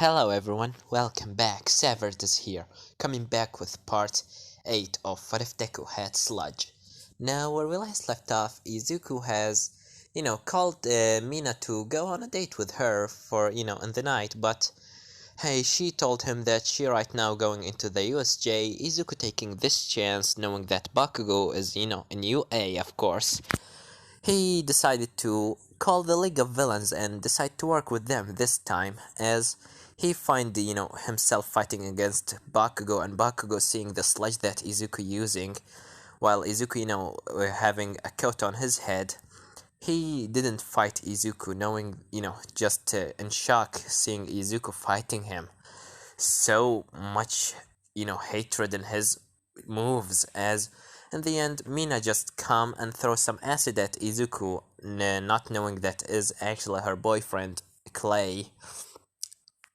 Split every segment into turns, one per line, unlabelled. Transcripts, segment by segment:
Hello everyone, welcome back. Severed is here, coming back with part 8 of What If Deku Had Sludge. Now, where we last left off, Izuku has, called Mina to go on a date with her for, in the night, but hey, she told him that she right now going into the USJ. Izuku taking this chance, knowing that Bakugo is, in UA, of course. He decided to call the League of Villains and decide to work with them this time, as he find himself fighting against Bakugo, and Bakugo seeing the sludge that Izuku using, while Izuku having a coat on his head. He didn't fight Izuku, knowing just in shock seeing Izuku fighting him. So much hatred in his moves, as in the end Mina just come and throw some acid at Izuku, not knowing that is actually her boyfriend Clay.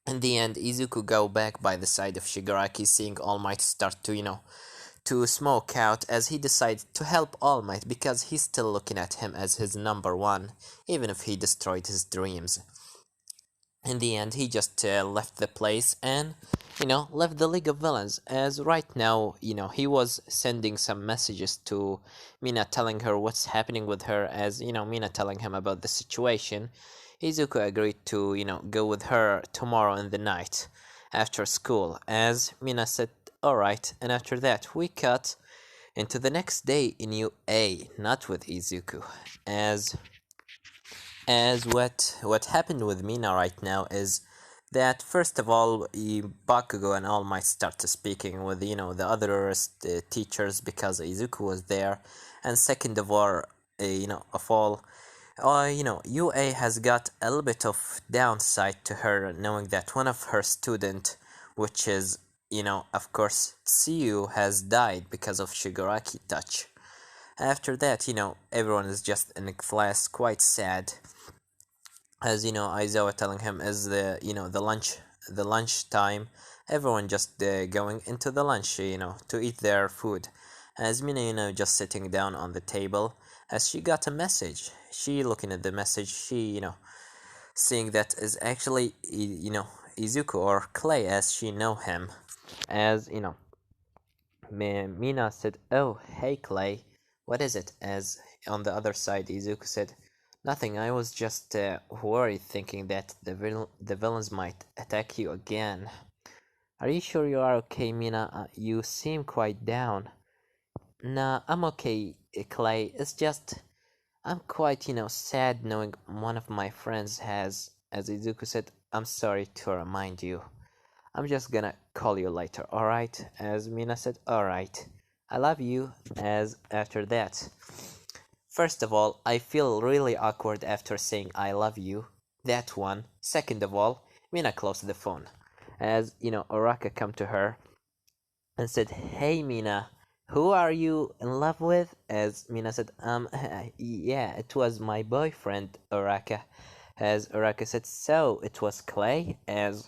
In the end, Izuku go back by the side of Shigaraki, seeing All Might start to smoke out, as he decides to help All Might because he's still looking at him as his number one, even if he destroyed his dreams. In the end, he just left the place and, left the League of Villains, as right now, he was sending some messages to Mina telling her what's happening with her, as, Mina telling him about the situation. Izuku agreed to, go with her tomorrow in the night, after school, as Mina said, alright, and after that, we cut into the next day in UA, not with Izuku, as what happened with Mina right now is that first of all, Bakugo and All Might start speaking with the other teachers because Izuku was there, and second of all, UA has got a little bit of downside to her, knowing that one of her student, which is of course Tsuyu, has died because of Shigaraki touch. After that, everyone is just in class quite sad, as Aizawa telling him is the lunch time. Everyone just going into the lunch, to eat their food, as Mina just sitting down on the table, as she got a message. She looking at the message, she seeing that is actually Izuku, or Clay as she know him, as Mina said, oh hey Clay, what is it? As on the other side Izuku said, nothing, I was just worried thinking that the villains might attack you again. Are you sure you are okay, Mina? You seem quite down. Nah, I'm okay, Clay. It's just I'm quite, sad knowing one of my friends has, as Izuku said, I'm sorry to remind you. I'm just gonna call you later, alright? As Mina said, alright. I love you, as after that. First of all, I feel really awkward after saying I love you. That one. Second of all, Mina closed the phone, as, Oraka come to her and said, hey Mina, who are you in love with? As Mina said, yeah, it was my boyfriend, Oraka. As Oraka said, so it was Clay? As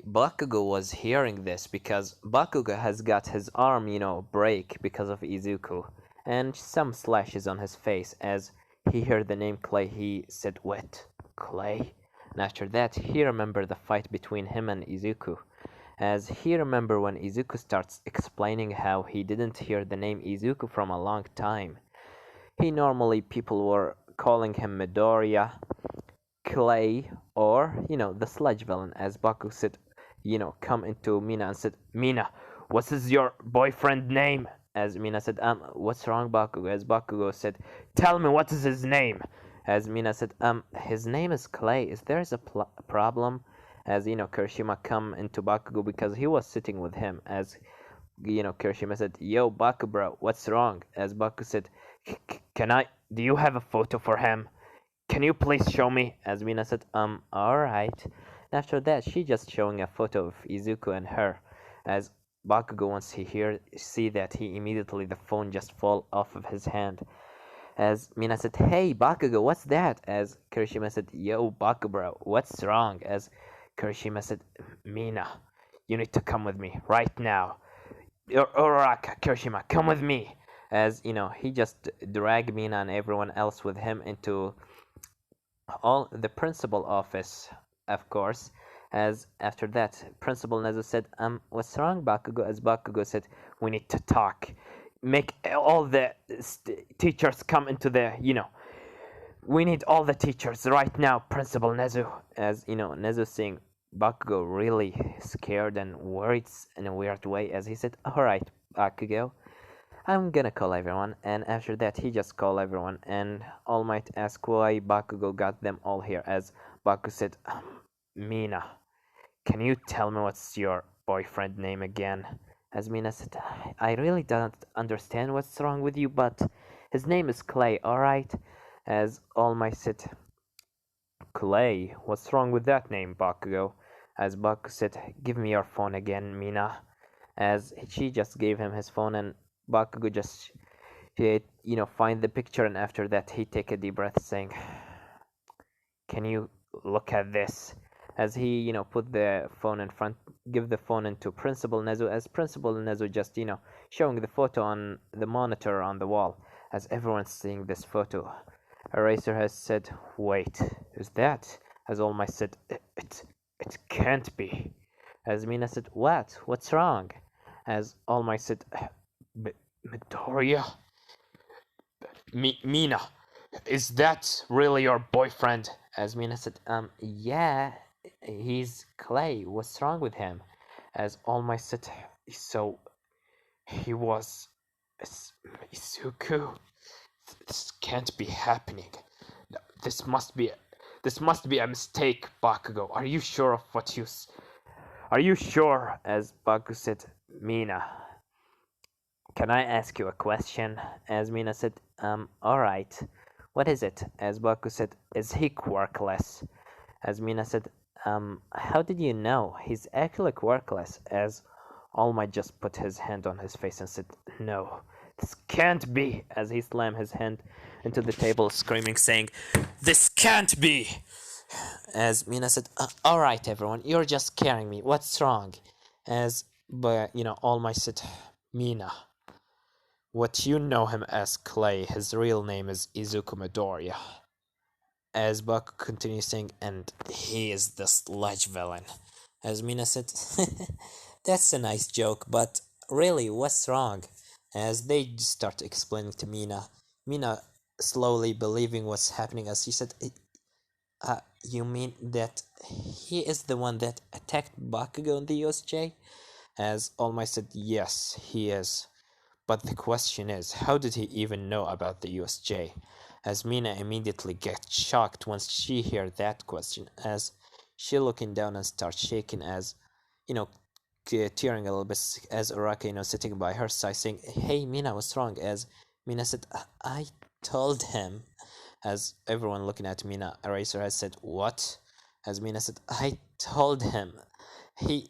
Bakugo was hearing this, because Bakugo has got his arm, break because of Izuku, and some slashes on his face. As he heard the name Clay, he said, what? Clay? And after that, he remembered the fight between him and Izuku, as he remembered when Izuku starts explaining how he didn't hear the name Izuku from a long time. Normally people were calling him Midoriya, Clay, or, the sludge villain, as Baku said, come into Mina and said, Mina, what is your boyfriend name? As Mina said, what's wrong, Bakugo? As Bakugo said, tell me what is his name? As Mina said, his name is Clay. Is there a problem? As, Kirishima come into Bakugo because he was sitting with him, as, Kirishima said, yo, Baku bro, what's wrong? As Baku said, do you have a photo for him? Can you please show me? As Mina said, alright. After that, she just showing a photo of Izuku and her, as Bakugo, once he see that, he immediately, the phone just fall off of his hand. As Mina said, hey Bakugo, what's that? As Kirishima said, yo Baku bro, what's wrong? As Kirishima said, Mina, you need to come with me right now. Uraraka, Kirishima, come with me. As he just dragged Mina and everyone else with him into all the principal office, of course, As after that, Principal Nezu said, what's wrong, Bakugo? As Bakugo said, we need to talk. Make all the teachers come into the, we need all the teachers right now, Principal Nezu. As, Nezu seeing Bakugo really scared and worried in a weird way, as he said, alright, Bakugo, I'm gonna call everyone. And after that, he just called everyone, and All Might asked why Bakugo got them all here, as Baku said, Mina, can you tell me what's your boyfriend name again? As Mina said, I really don't understand what's wrong with you, but his name is Clay, alright? As All Might said, Clay, what's wrong with that name, Bakugo? As Baku said, give me your phone again, Mina. As she just gave him his phone, and Bakugo just, find the picture, and after that he take a deep breath, saying, can you look at this? As he, put the phone in front, give the phone into Principal Nezu, as Principal Nezu just, showing the photo on the monitor on the wall, as everyone's seeing this photo. Eraser has said, wait, is that? As All Might said, it can't be. As Mina said, what? What's wrong? As All Might said, Midoriya? Mina, is that really your boyfriend? As Mina said, yeah, he's Clay. What's wrong with him? As All Might said, so he was Izuku? This can't be happening. No, this must be a mistake, Bakugo. Are you sure of what you are you sure? As Baku said, Mina, can I ask you a question? As Mina said, alright. What is it? As Baku said, is he quirkless? As Mina said, how did you know? He's actually quirkless. As All Might just put his hand on his face and said, no, this can't be. As he slammed his hand into the table, screaming, saying, this can't be. As Mina said, alright everyone, you're just scaring me. What's wrong? As, All Might said, Mina, what you know him as Clay, his real name is Izuku Midoriya. As Buck continues saying, and he is the sludge villain. As Mina said, that's a nice joke, but really, what's wrong? As they start explaining to Mina slowly believing what's happening, as she said, you mean that he is the one that attacked Bakugo in the USJ? As All Might said, yes, he is. But the question is, how did he even know about the USJ? As Mina immediately gets shocked once she hears that question, as she looking down and starts shaking, as, tearing a little bit, as Uraka, sitting by her side saying, hey Mina, what's wrong? As Mina said, I told him. As everyone looking at Mina, Eraser has said, what? As Mina said, I told him. He,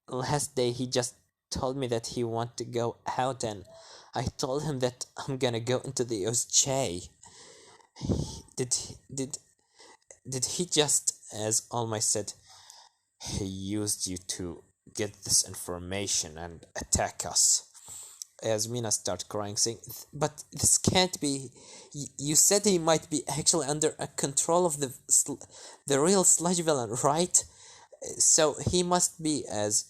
last day he just told me that he want to go out, and I told him that I'm gonna go into the OSJ. Did did he just, as All Might said, he used you to get this information and attack us? As Mina started crying, saying, but this can't be. You said he might be actually under a control of the real sludge villain, right? So he must be. As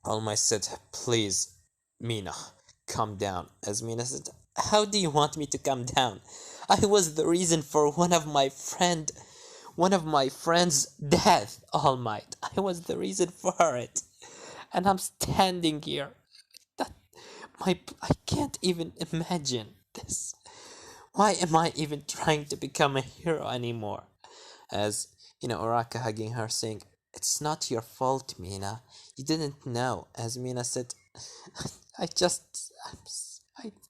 All Might said, please, Mina, calm down. As Mina said, how do you want me to calm down? I was the reason for one of my friend's death, All Might. I was the reason for it. And I'm standing here. I can't even imagine this. Why am I even trying to become a hero anymore? As, Uraka hugging her, saying, it's not your fault, Mina. You didn't know. As Mina said, I just,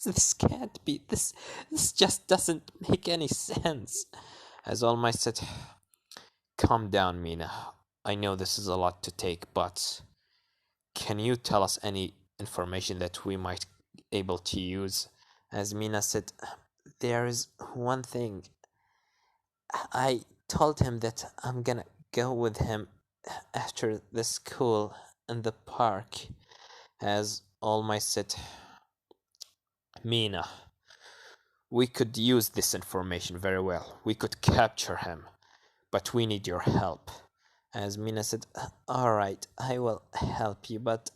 this can't be, this just doesn't make any sense. As All Might said, calm down, Mina. I know this is a lot to take, but can you tell us any information that we might able to use? As Mina said, there is one thing. I told him that I'm gonna go with him after the school in the park. As All Might said, Mina, we could use this information very well. We could capture him, but we need your help. As Mina said, alright, I will help you, but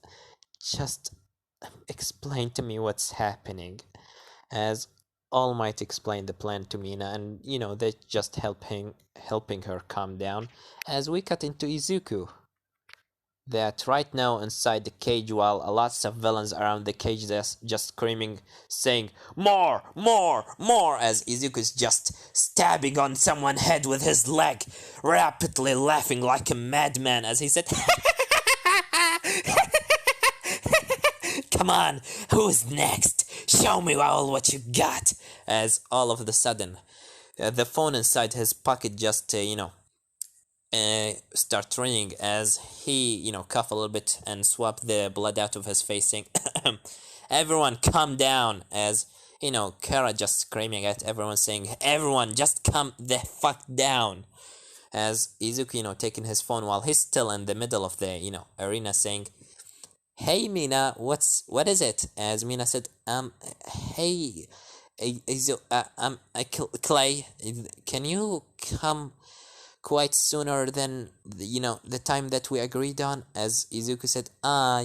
just explain to me what's happening. As All Might explained the plan to Mina, and they just helping her calm down. As we cut into Izuku, that right now inside the cage, while a lots of villains around the cage just screaming, saying more, more, more, as Izuku's just stabbing on someone's head with his leg, rapidly laughing like a madman as he said, come on, who's next? Show me all what you got. As all of a sudden, the phone inside his pocket just, start ringing as he, cough a little bit and swap the blood out of his face, saying, everyone calm down. As, Kara just screaming at everyone, saying, everyone just calm the fuck down. As Izuku, taking his phone while he's still in the middle of the, arena, saying, hey Mina, what is it? As Mina said, hey, Clay, can you come quite sooner than the time that we agreed on? As Izuku said,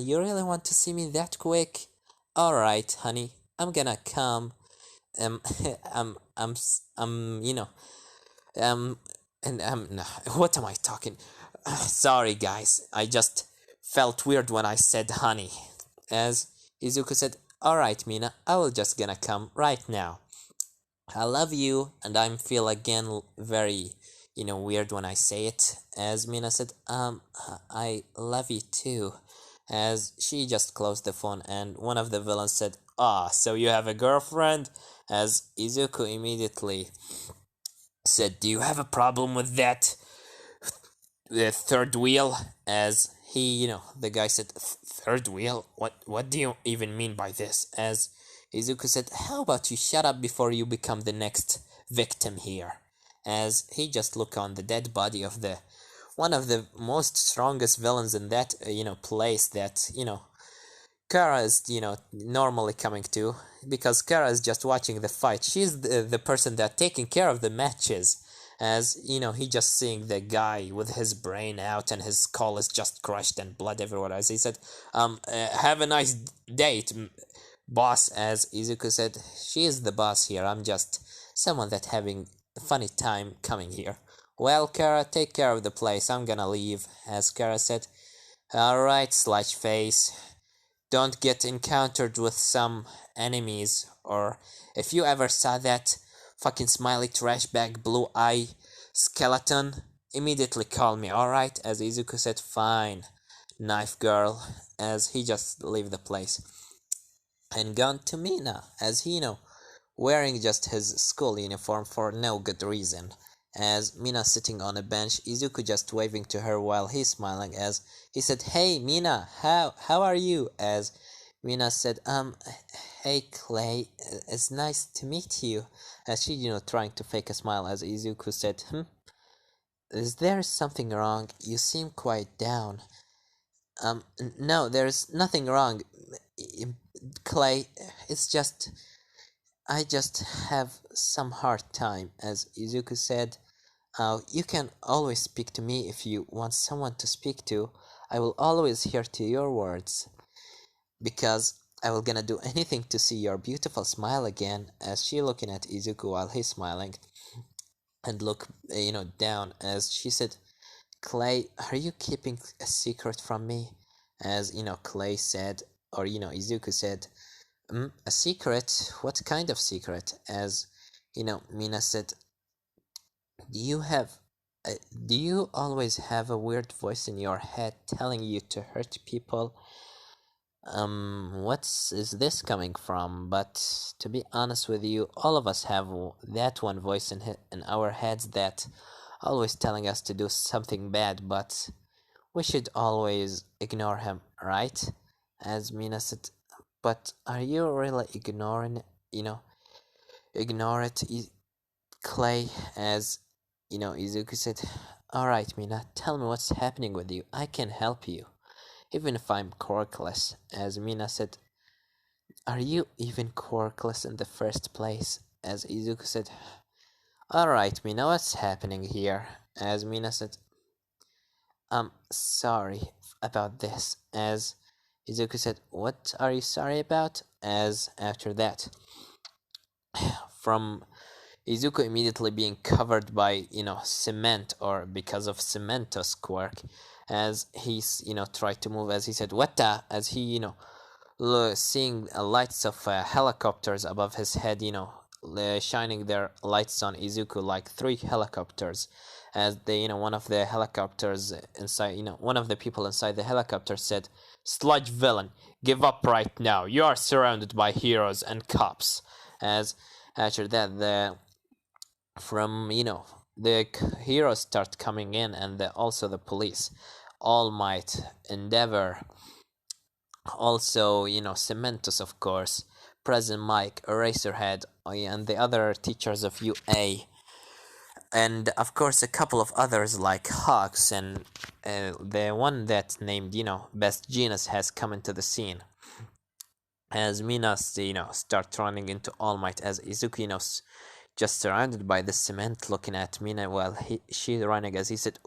you really want to see me that quick? All right, honey, I'm gonna come. Um, you know, um, and no, what am I talking? Sorry, guys, I just felt weird when I said honey. As Izuku said, all right, Mina, I will just gonna come right now. I love you, and I feel again very, weird when I say it. As Mina said, I love you too. As she just closed the phone, and one of the villains said, so you have a girlfriend? As Izuku immediately said, do you have a problem with that? The third wheel? As he, the guy said, third wheel? What do you even mean by this? As Izuku said, how about you shut up before you become the next victim here? As he just looked on the dead body of the one of the most strongest villains in that place that Kara is normally coming to, because Kara is just watching the fight. She's the person that taking care of the matches. As he just seeing the guy with his brain out and his skull is just crushed and blood everywhere. As he said, have a nice date, boss. As Izuku said, she is the boss here. I'm just someone that having a funny time coming here. Well, Kara, take care of the place. I'm gonna leave. As Kara said, alright, sludge face. Don't get encountered with some enemies, or if you ever saw that fucking smiley trash bag blue eye skeleton, immediately call me, alright? As Izuku said, fine, knife girl, as he just leave the place and gone to Mina, as he wearing just his school uniform for no good reason. As Mina sitting on a bench, Izuku just waving to her while he's smiling. As he said, hey Mina, how are you? As Mina said, hey Clay, it's nice to meet you. As she trying to fake a smile. As Izuku said, is there something wrong? You seem quite down. No, there's nothing wrong, Clay. It's just I just have some hard time. As Izuku said, you can always speak to me if you want someone to speak to. I will always hear to your words, because I will gonna do anything to see your beautiful smile again. As she looking at Izuku while he's smiling, and look, down. As she said, Clay, are you keeping a secret from me? As Clay said, or Izuku said, a secret? What kind of secret? As Mina said, do you have do you always have a weird voice in your head telling you to hurt people? What's is this coming from? But to be honest with you, all of us have that one voice in our heads that always telling us to do something bad, but we should always ignore him, right? As Mina said, but are you really ignoring, ignore it, Clay? As Izuku said, alright, Mina, tell me what's happening with you. I can help you, even if I'm quirkless. As Mina said, are you even quirkless in the first place? As Izuku said, alright, Mina, what's happening here? As Mina said, I'm sorry about this. As Izuku said, what are you sorry about? As after that, from Izuku immediately being covered by, cement or because of Cemento's quirk, as he's, tried to move, as he said, what the, as he, seeing lights of helicopters above his head, shining their lights on Izuku like three helicopters. As they, one of the helicopters inside, one of the people inside the helicopter said, "Sludge villain, give up right now. You are surrounded by heroes and cops." As after that, from the heroes start coming in, and also the police, All Might, Endeavor, also, Cementos, of course, President Mike, Eraserhead, and the other teachers of UA, and of course a couple of others like Hawks, and the one that named, Best Genus has come into the scene. As Minas, start running into All Might, as Izuku, just surrounded by the cement, looking at Mina while she's running, as he said,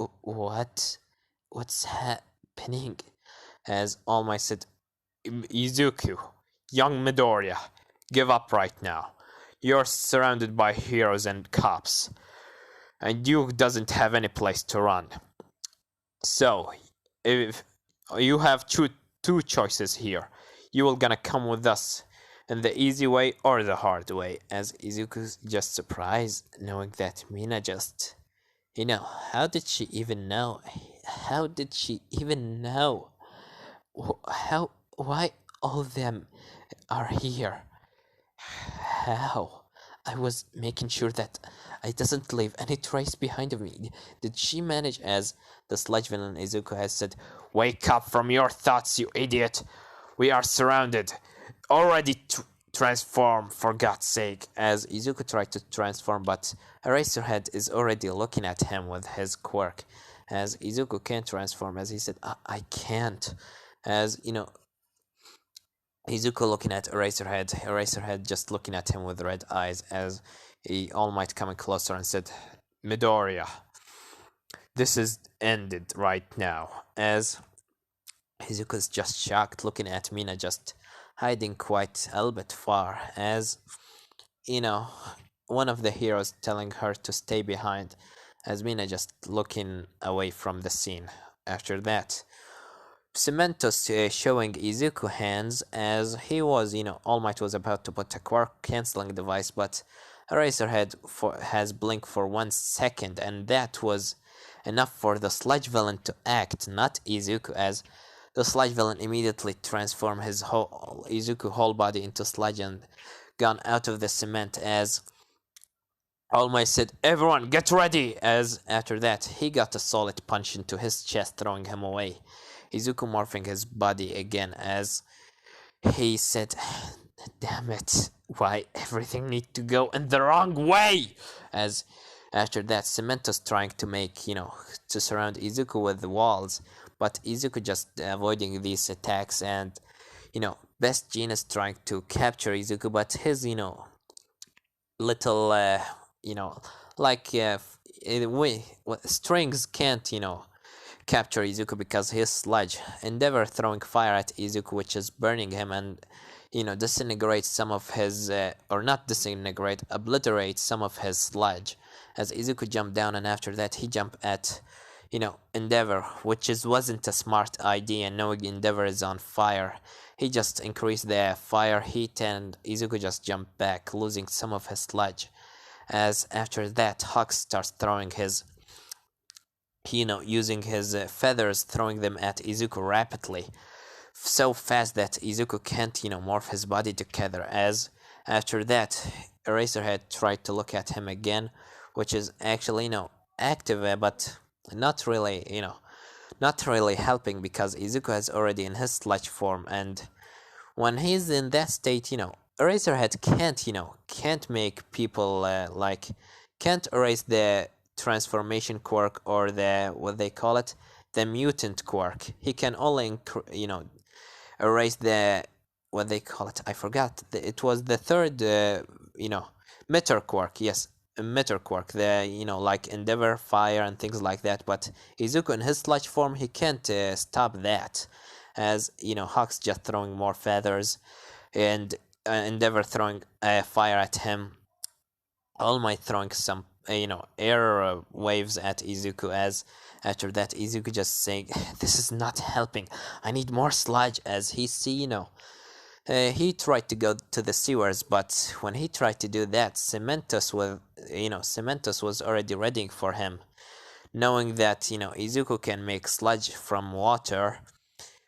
What's happening?" As All Might said, "Izuku, young Midoriya, give up right now. You're surrounded by heroes and cops, and you doesn't have any place to run. So, if you have two choices here, you will gonna come with us in the easy way or the hard way." As Izuku's just surprised, knowing that Mina just, how did she even know? How did she even know? How? Why all of them are here? How? I was making sure that I doesn't leave any trace behind of me. Did she manage? As the sludge villain Izuku has said, "Wake up from your thoughts, you idiot! We are surrounded. Already transform, for God's sake." As Izuku tried to transform, but Eraserhead is already looking at him with his quirk. As Izuku can't transform, as he said, I can't. As Izuku looking at Eraserhead just looking at him with red eyes, as All Might coming closer and said, "Midoriya, this is ended right now." As Izuku's just shocked, looking at Mina just hiding quite a little bit far, as you know, one of the heroes telling her to stay behind, as Mina just looking away from the scene. After that, Cementos showing Izuku hands, as he was, All Might was about to put a quirk canceling device, but Eraserhead has blink for 1 second, and that was enough for the sludge villain to act, not Izuku, as the sludge villain immediately transformed his whole Izuku whole body into sludge and gone out of the cement. As All Might said, "Everyone, get ready!" As after that, he got a solid punch into his chest, throwing him away. Izuku morphing his body again, as he said, "Damn it, why everything need to go in the wrong way?" As after that, Cemento's trying to make, to surround Izuku with the walls, but Izuku just avoiding these attacks, and, Best Genus trying to capture Izuku, but his, little, you know, like, strings can't, capture Izuku because his sludge. Endeavor throwing fire at Izuku, which is burning him, and disintegrate some of his, or not disintegrate, obliterate some of his sludge. As Izuku jumped down, and after that he jumped at, Endeavor, which wasn't a smart idea. Knowing Endeavor is on fire, he just increased the fire heat, and Izuku just jumped back, losing some of his sludge. As after that, Hawk starts throwing his, using his feathers, throwing them at Izuku rapidly, so fast that Izuku can't, morph his body together. As after that, Eraserhead tried to look at him again, which is actually, active, but not really, not really helping, because Izuku is already in his sludge form, and when he's in that state, Eraserhead can't, can't make people, can't erase the transformation quirk, or the, what they call it, the mutant quirk. He can only, erase the, what they call it, I forgot. It was the third, Meter quirk, yes. meter quirk, the like Endeavor, Fire, and things like that. But Izuku in his sludge form, he can't stop that, as Hawk's just throwing more feathers, and Endeavor throwing fire at him. All Might throwing some air waves at Izuku. As after that, Izuku just saying, "This is not helping. I need more sludge." As he see he tried to go to the sewers, but when he tried to do that, Cementos was already ready for him, knowing that Izuku can make sludge from water.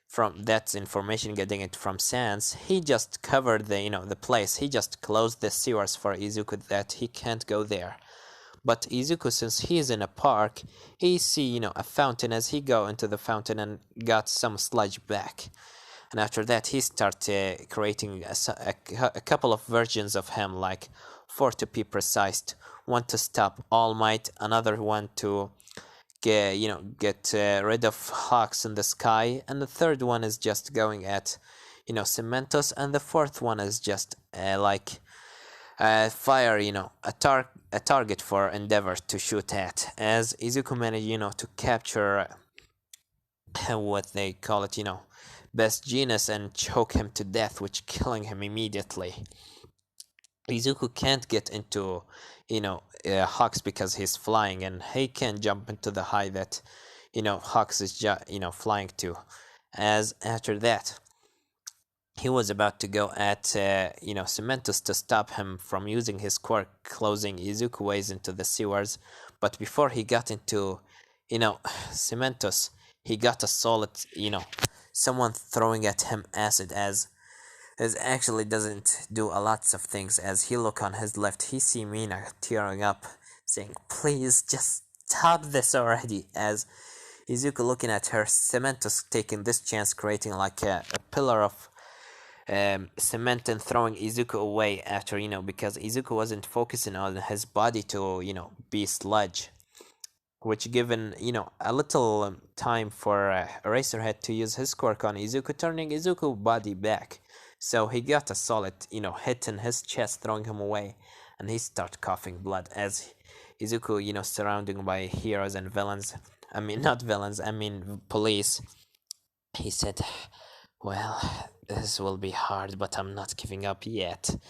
From that information, getting it from Sans, he just covered the place. He just closed the sewers for Izuku that he can't go there. But Izuku, since he is in a park, he see a fountain. As he go into the fountain and got some sludge back. And after that, he started creating a couple of versions of him, like four to be precise. One to stop All Might, another one to get rid of Hawks in the sky, and the third one is just going at Cementos, and the fourth one is just like fire a target for Endeavor to shoot at. As Izuku managed to capture what they call it best genus and choke him to death, which killing him immediately. Izuku can't get into Hawks because he's flying, and he can't jump into the high that Hawks is flying to. As after that, he was about to go at Cementos to stop him from using his quirk, closing Izuku ways into the sewers. But before he got into Cementos, he got a solid someone throwing at him acid. As actually doesn't do a lots of things. As he look on his left, he see Mina tearing up, saying, "Please just stop this already." As Izuku looking at her, Cementos taking this chance, creating like a pillar of cement and throwing Izuku away after because Izuku wasn't focusing on his body to be sludge, which given a little time for Eraserhead to use his quirk on Izuku, turning Izuku body back. So he got a solid hit in his chest, throwing him away, and he start coughing blood. As Izuku surrounded by heroes and villains, I mean not villains, I mean police, he said, "Well, this will be hard, but I'm not giving up yet."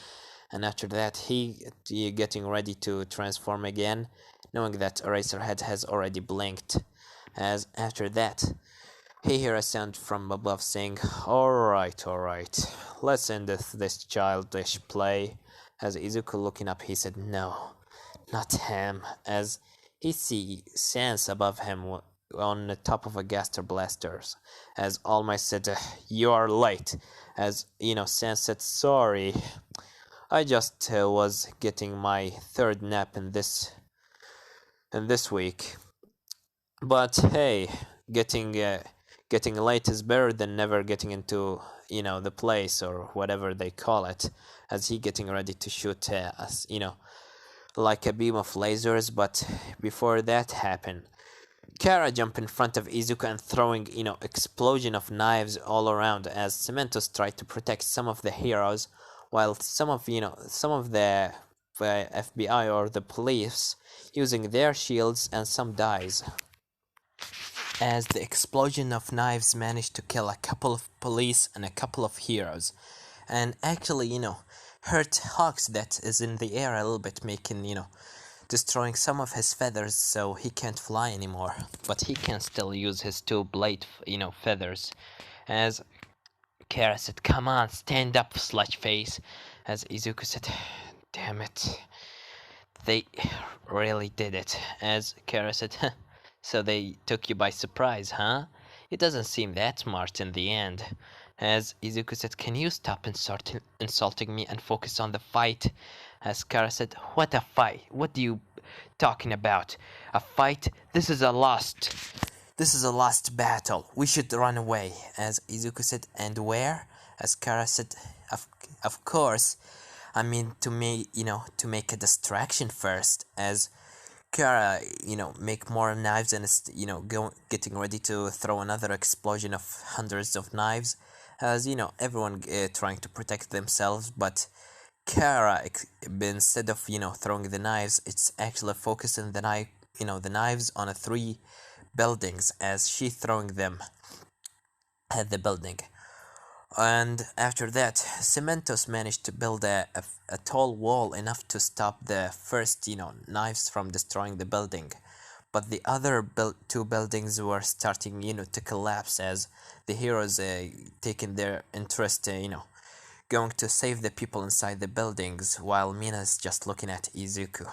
And after that, he getting ready to transform again, knowing that Eraserhead has already blinked. As after that, he hear a sound from above saying, alright, let's end this childish play." As Izuku looking up, he said, "No, not him." As he see Sans above him on the top of a Gaster Blasters. As All Might said, "You are late." As Sans said, "Sorry, I just was getting my third nap in this week. But hey, getting late is better than never getting into the place or whatever they call it." As he getting ready to shoot like a beam of lasers. But before that happened, Kara jumped in front of Izuku and throwing explosion of knives all around. As Cementos tried to protect some of the heroes, while some of the FBI or the police using their shields, and some dies. As the explosion of knives managed to kill a couple of police and a couple of heroes, and actually hurt Hawks that is in the air a little bit, making destroying some of his feathers, so he can't fly anymore, but he can still use his two blade feathers. As Kara said, "Come on, stand up, sludge face." As Izuku said, "Damn it, they really did it." As Kara said, "So they took you by surprise, huh? It doesn't seem that smart in the end." As Izuku said, "Can you stop insulting me and focus on the fight?" As Kara said, "What a fight? What are you talking about? A fight? This is a lost battle. We should run away." As Izuku said, "And where?" As Kara said, of course, I mean to make a distraction first." As Kara, make more knives and is, getting ready to throw another explosion of hundreds of knives. As everyone trying to protect themselves, but Kara, instead of throwing the knives, it's actually focusing the knives on three buildings as she throwing them at the building. And after that, Cementos managed to build a tall wall enough to stop the first, knives from destroying the building. But the other two buildings were starting, to collapse as the heroes taking their interest, going to save the people inside the buildings, while Mina is just looking at Izuku,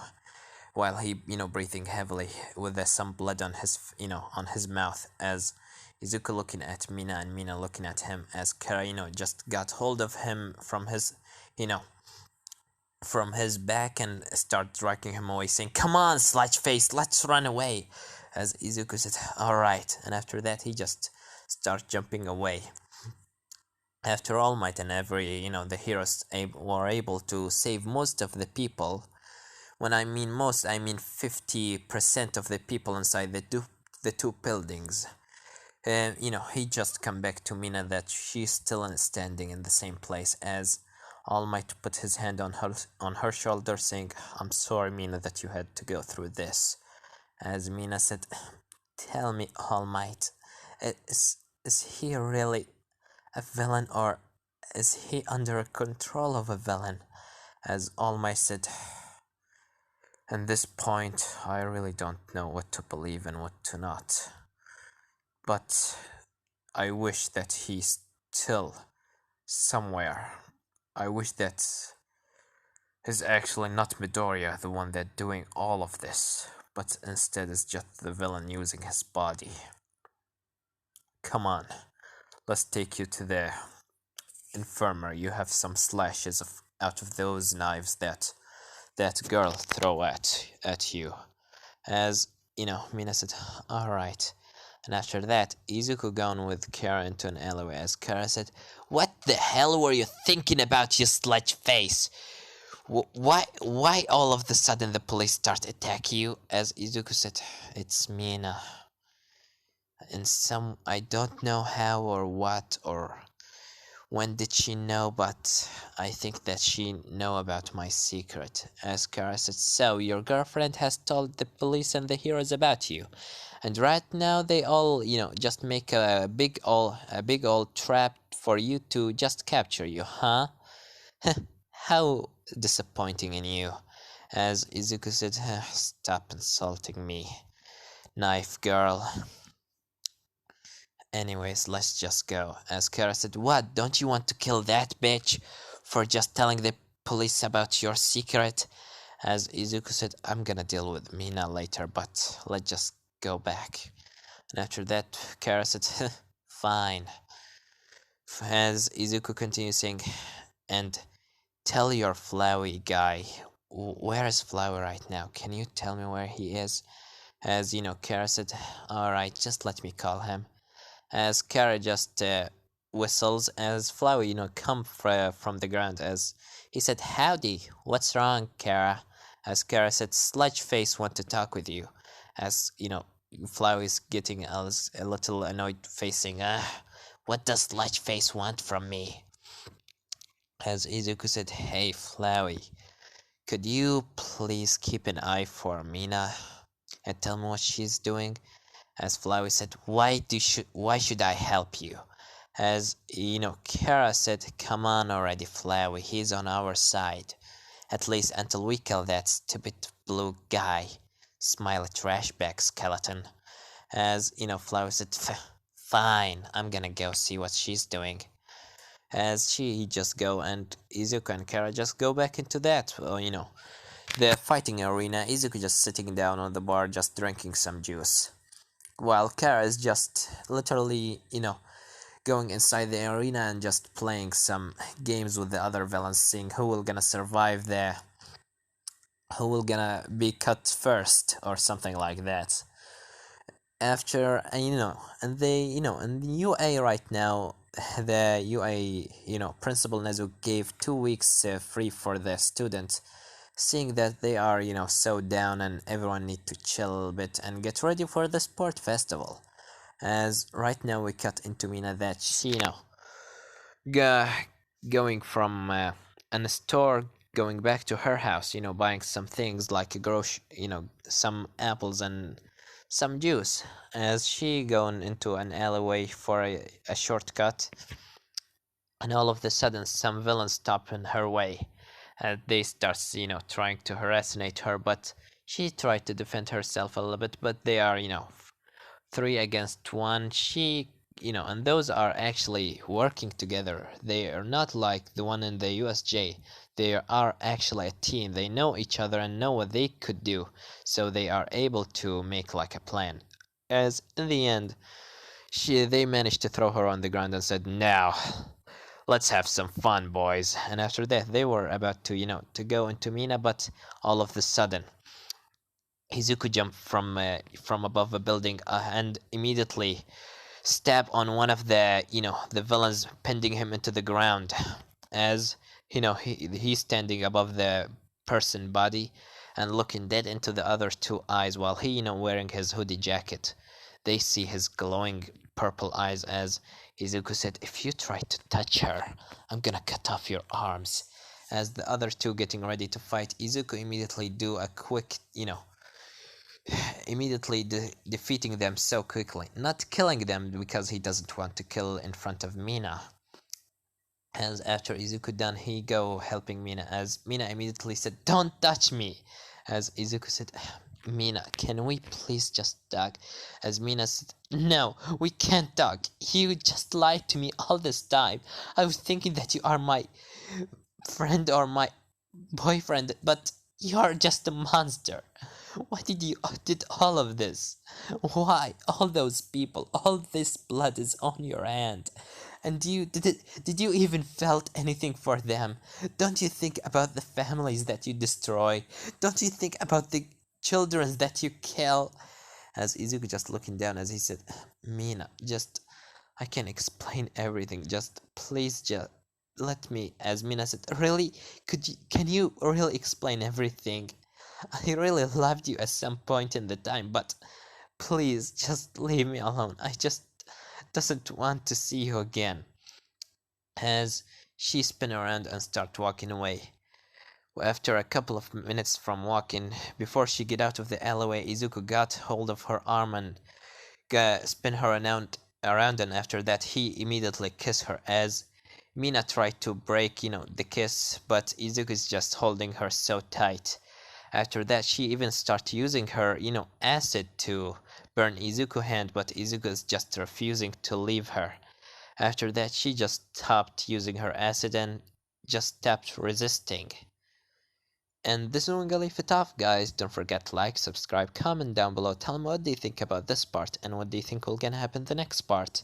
while he, breathing heavily with some blood on his, on his mouth, as Izuku looking at Mina and Mina looking at him, as Kara, just got hold of him from his, you know, from his back and start dragging him away, saying, "Come on, sludge face, let's run away." As Izuku said, "Alright," and after that he just starts jumping away. After All Might and every, the heroes were able to save most of the people. When I mean most, I mean 50% of the people inside the two buildings. And he just come back to Mina that she's still standing in the same place, as All Might put his hand on her shoulder, saying, "I'm sorry, Mina, that you had to go through this." As Mina said, "Tell me, All Might, is he really a villain, or is he under control of a villain?" As All Might said, "At this point, I really don't know what to believe and what to not. But I wish that he's still somewhere. I wish that is actually not Midoriya the one that doing all of this, but instead is just the villain using his body. Come on, let's take you to the infirmary. You have some slashes out of those knives that girl throw at you." As Mina said, "Alright." And after that, Izuku gone with Kara into an alleyway, as Kara said, "What the hell were you thinking about, you sludge face? Why all of the sudden the police start attack you?" As Izuku said, "It's Mina. And I don't know how or what or when did she know, but I think that she know about my secret." As Kara said, "So your girlfriend has told the police and the heroes about you, and right now they all, just make a big old trap for you to just capture you, huh? How disappointing in you." As Izuku said, "Stop insulting me, knife girl. Anyways, let's just go." As Kara said, "What, don't you want to kill that bitch for just telling the police about your secret?" As Izuku said, "I'm gonna deal with Mina later, but let's just go back." And after that, Kara said, "Fine." As Izuku continues saying, "And tell your Flowey guy, where is Flowey right now? Can you tell me where he is?" As Kara said, "Alright, just let me call him." As Kara just whistles, as Flowey, come from the ground, as he said, "Howdy, what's wrong, Kara?" As Kara said, "Sludge Face want to talk with you." As Flowey's getting a little annoyed, facing, "What does Sludge Face want from me?" As Izuku said, "Hey, Flowey, could you please keep an eye for Mina and tell me what she's doing?" As Flowey said, why should I help you?" As Kara said, "Come on already, Flowey, he's on our side. At least until we kill that stupid blue guy. Smiley trashback skeleton." As Flowey said, "Fine, I'm gonna go see what she's doing." As she just go, and Izuku and Kara just go back into that, the fighting arena. Izuku just sitting down on the bar, just drinking some juice, while Kara is just literally, going inside the arena and just playing some games with the other villains, seeing who will gonna survive who will gonna be cut first or something like that. After and they in the UA right now, the UA Principal Nezu gave 2 weeks free for the students, seeing that they are so down and everyone need to chill a little bit and get ready for the sport festival. As right now we cut into Mina that she, going from a store going back to her house, buying some things like a some apples and some juice. As she going into an alleyway for a shortcut, and all of a sudden some villains stop in her way. And they start, trying to harassate her, but she tried to defend herself a little bit, but they are, three against one. And those are actually working together. They are not like the one in the USJ. They are actually a team. They know each other and know what they could do, so they are able to make like a plan. As in the end, they managed to throw her on the ground and said, "Now, let's have some fun, boys." And after that, they were about to, to go into Mina, but all of a sudden, Izuku jumped from above a building and immediately stab on one of the villains, pinning him into the ground. As he's standing above the person body and looking dead into the other two eyes while he wearing his hoodie jacket. They see his glowing purple eyes as Izuku said, "If you try to touch her, I'm gonna cut off your arms." As the other two getting ready to fight, Izuku immediately do a quick immediately defeating them so quickly, not killing them because he doesn't want to kill in front of Mina. As after Izuku done, he go helping Mina, as Mina immediately said, "Don't touch me." As Izuku said, "Mina, can we please just talk?" As Mina said, "No, we can't talk. You just lied to me all this time. I was thinking that you are my friend or my boyfriend, but you are just a monster. Why did you did all of this? Why all those people? All this blood is on your hand, and did you even felt anything for them? Don't you think about the families that you destroy? Don't you think about the children that you kill?" As Izuku just looking down, as he said, "Mina, just I can explain everything. Just please, just let me." As Mina said, "Really? Can you really explain everything? I really loved you at some point in the time, but please just leave me alone. I just doesn't want to see you again." As she spin around and start walking away. After a couple of minutes from walking, before she get out of the alleyway, Izuku got hold of her arm and spin her around, and after that he immediately kissed her. As Mina tried to break, the kiss, but Izuku is just holding her so tight. After that, she even started using her, acid to burn Izuku's hand, but Izuku is just refusing to leave her. After that, she just stopped using her acid and just stopped resisting. And this is when I'm gonna leave it off, guys. Don't forget to like, subscribe, comment down below. Tell me what do you think about this part and what do you think will gonna happen the next part.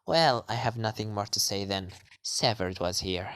Well, I have nothing more to say than Severed was here.